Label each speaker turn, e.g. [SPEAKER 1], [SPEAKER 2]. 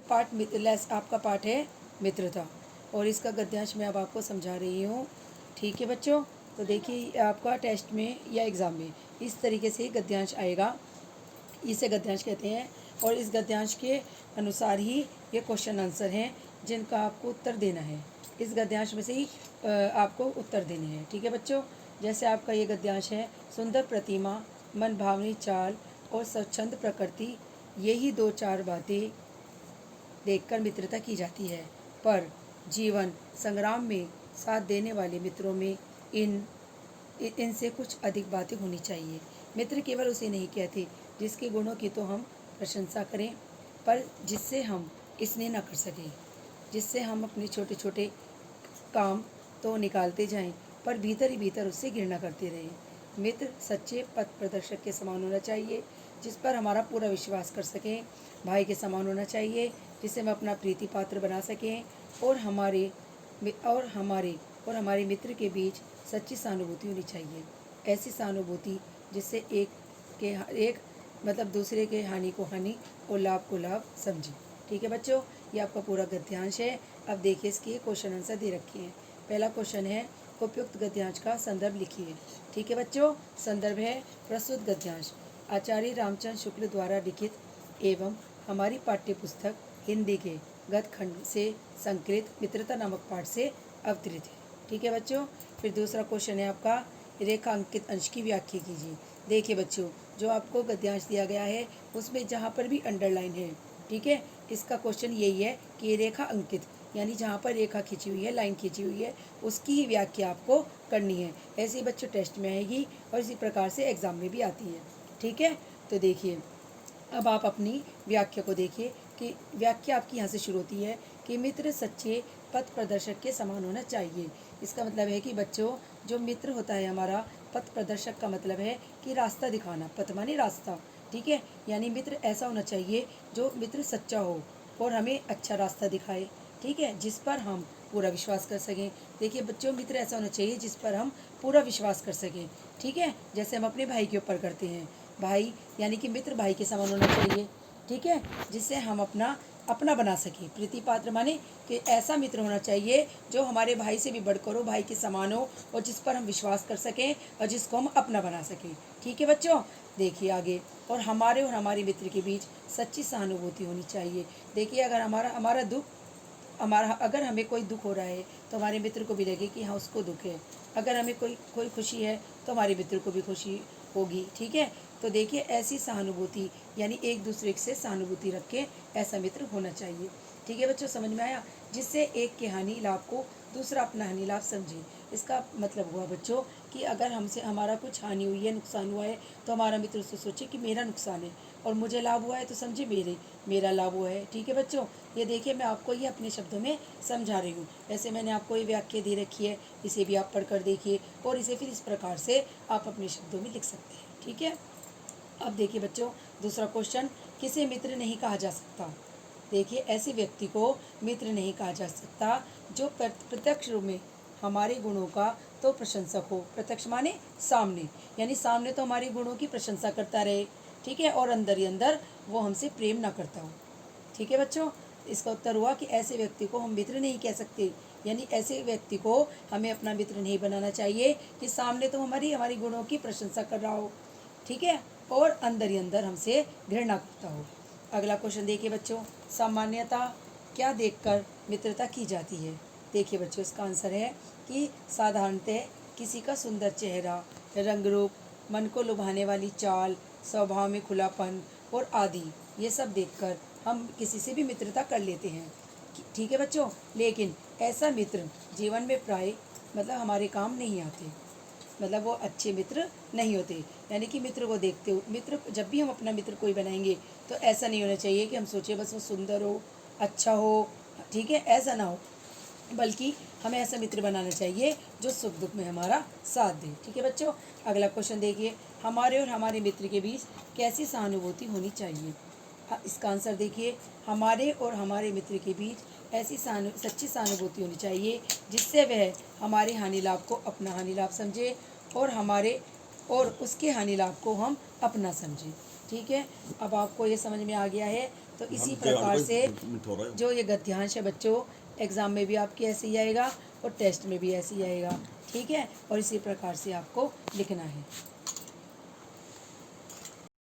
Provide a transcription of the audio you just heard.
[SPEAKER 1] आपका पाठ है मित्रता, और इसका गद्यांश मैं अब आपको समझा रही हूँ। ठीक है बच्चों, तो देखिए आपका टेस्ट में या एग्ज़ाम में इस तरीके से गद्यांश आएगा, इसे गद्यांश कहते हैं। और इस गद्यांश के अनुसार ही ये क्वेश्चन आंसर हैं जिनका आपको उत्तर देना है। इस गद्यांश में से ही आपको उत्तर देने हैं। ठीक है बच्चों, जैसे आपका ये गद्यांश है, सुंदर प्रतिमा, मन भावनी चाल और स्वच्छंद प्रकृति, यही दो चार बातें देखकर मित्रता की जाती है, पर जीवन संग्राम में साथ देने वाले मित्रों में इनसे कुछ अधिक बातें होनी चाहिए। मित्र केवल उसे नहीं कहते जिसके गुणों की तो हम प्रशंसा करें, पर जिससे हम स्नेह न कर सकें, जिससे हम अपने छोटे छोटे काम तो निकालते जाएं, पर भीतर ही भीतर उससे घृणा करते रहें। मित्र सच्चे पथ प्रदर्शक के समान होना चाहिए, जिस पर हमारा पूरा विश्वास कर सकें। भाई के समान होना चाहिए, जिसे हम अपना प्रीति पात्र बना सकें। और हमारे मित्र के बीच सच्ची सहानुभूति होनी चाहिए, ऐसी सहानुभूति जिससे एक मतलब दूसरे के हानि को हानि और लाभ को लाभ समझे। ठीक है बच्चों, ये आपका पूरा गद्यांश है। अब देखिए इसके क्वेश्चन आंसर दे रखे हैं। पहला क्वेश्चन है, उपयुक्त गद्यांश का संदर्भ लिखिए। ठीक है बच्चों, संदर्भ है प्रस्तुत गद्यांश आचार्य रामचंद्र शुक्ल द्वारा लिखित एवं हमारी पाठ्य पुस्तक हिंदी के गद्य खंड से संकलित मित्रता नामक पाठ से अवतरित है। ठीक है बच्चों, फिर दूसरा क्वेश्चन है आपका, रेखा अंकित अंश की व्याख्या कीजिए। देखिए बच्चों, जो आपको गद्यांश दिया गया है उसमें जहाँ पर भी अंडरलाइन है, ठीक है, इसका क्वेश्चन यही है कि रेखा अंकित यानी जहाँ पर रेखा खींची हुई है, लाइन खींची हुई है, उसकी ही व्याख्या आपको करनी है। ऐसे ही बच्चों टेस्ट में आएगी और इसी प्रकार से एग्ज़ाम में भी आती है। ठीक है, तो देखिए अब आप अपनी व्याख्या को देखिए कि व्याख्या आपकी यहाँ से शुरू होती है कि मित्र सच्चे पथ प्रदर्शक के समान होना चाहिए। इसका मतलब है कि बच्चों, जो मित्र होता है हमारा, पथ प्रदर्शक का मतलब है कि रास्ता दिखाना, पथ माने रास्ता। ठीक है, यानी मित्र ऐसा होना चाहिए जो मित्र सच्चा हो और हमें अच्छा रास्ता दिखाए। ठीक है, जिस पर हम पूरा विश्वास कर सकें। देखिए बच्चों, मित्र ऐसा होना चाहिए जिस पर हम पूरा विश्वास कर सकें। ठीक है, जैसे हम अपने भाई के ऊपर करते हैं। भाई यानी कि मित्र भाई के समान होना चाहिए। ठीक है, जिससे हम अपना बना सकें। प्रीति पात्र माने कि ऐसा मित्र होना चाहिए जो हमारे भाई से भी बढ़कर हो, भाई के समान हो, और जिस पर हम विश्वास कर सकें और जिसको हम अपना बना सकें। ठीक है बच्चों, देखिए आगे, और हमारे मित्र के बीच सच्ची सहानुभूति होनी चाहिए। देखिए अगर अगर हमें कोई दुख हो रहा है तो हमारे मित्र को भी लगे कि हाँ उसको दुख है। अगर हमें कोई खुशी है तो हमारे मित्र को भी खुशी होगी। ठीक है, तो देखिए ऐसी सहानुभूति यानी एक दूसरे से सहानुभूति रख के ऐसा मित्र होना चाहिए। ठीक है बच्चों, समझ में आया? जिससे एक के हानि लाभ को दूसरा अपना हानि लाभ समझे। इसका मतलब हुआ बच्चों कि अगर हमसे हमारा कुछ हानि हुई है, नुकसान हुआ है, तो हमारा मित्र उससे सोचे कि मेरा नुकसान है, और मुझे लाभ हुआ है तो समझे मेरा लाभ हुआ है। ठीक है बच्चों, ये देखिए मैं आपको ये अपने शब्दों में समझा रही हूँ। वैसे मैंने आपको ये व्याख्या दे रखी है, इसे भी आप पढ़ कर देखिए और इसे फिर इस प्रकार से आप अपने शब्दों में लिख सकते हैं। ठीक है, अब देखिए बच्चों दूसरा क्वेश्चन, किसे मित्र नहीं कहा जा सकता। देखिए ऐसे व्यक्ति को मित्र नहीं कहा जा सकता जो प्रत्यक्ष रूप में हमारे गुणों का तो प्रशंसक हो। प्रत्यक्ष माने सामने, यानी सामने तो हमारे गुणों की प्रशंसा करता रहे, ठीक है, और अंदर ही अंदर वो हमसे प्रेम ना करता हो। ठीक है बच्चों, इसका उत्तर हुआ कि ऐसे व्यक्ति को हम मित्र नहीं कह सकते, यानी ऐसे व्यक्ति को हमें अपना मित्र नहीं बनाना चाहिए कि सामने तो हमारी गुणों की प्रशंसा कर रहा हो, ठीक है, और अंदर ही अंदर हमसे घृणा करता हो। अगला क्वेश्चन देखिए बच्चों, सामान्यता क्या देखकर मित्रता की जाती है। देखिए बच्चों, इसका आंसर है कि साधारणतः किसी का सुंदर चेहरा, रंग रूप, मन को लुभाने वाली चाल, स्वभाव में खुलापन और आदि, ये सब देखकर हम किसी से भी मित्रता कर लेते हैं। ठीक है बच्चों, लेकिन ऐसा मित्र जीवन में प्राय मतलब हमारे काम नहीं आते, मतलब वो अच्छे मित्र नहीं होते। यानी कि मित्र को देखते हो, मित्र जब भी हम अपना मित्र कोई बनाएंगे तो ऐसा नहीं होना चाहिए कि हम सोचें बस वो सुंदर हो, अच्छा हो, ठीक है, ऐसा ना हो, बल्कि हमें ऐसा मित्र बनाना चाहिए जो सुख दुख में हमारा साथ दे। ठीक है बच्चों, अगला क्वेश्चन देखिए, हमारे और हमारे मित्र के बीच कैसी सहानुभूति होनी चाहिए। इसका आंसर देखिए, हमारे और हमारे मित्र के बीच ऐसी सच्ची सहानुभूति होनी चाहिए जिससे वह हमारे हानि लाभ को अपना हानि लाभ समझे और उसके हानि लाभ को हम अपना समझें। ठीक है, अब आपको ये समझ में आ गया है तो इसी प्रकार से जो ये गद्यांश है बच्चों, एग्ज़ाम में भी आपके ऐसे ही आएगा और टेस्ट में भी ऐसे ही आएगा, ठीक है। और इसी प्रकार से आपको लिखना है।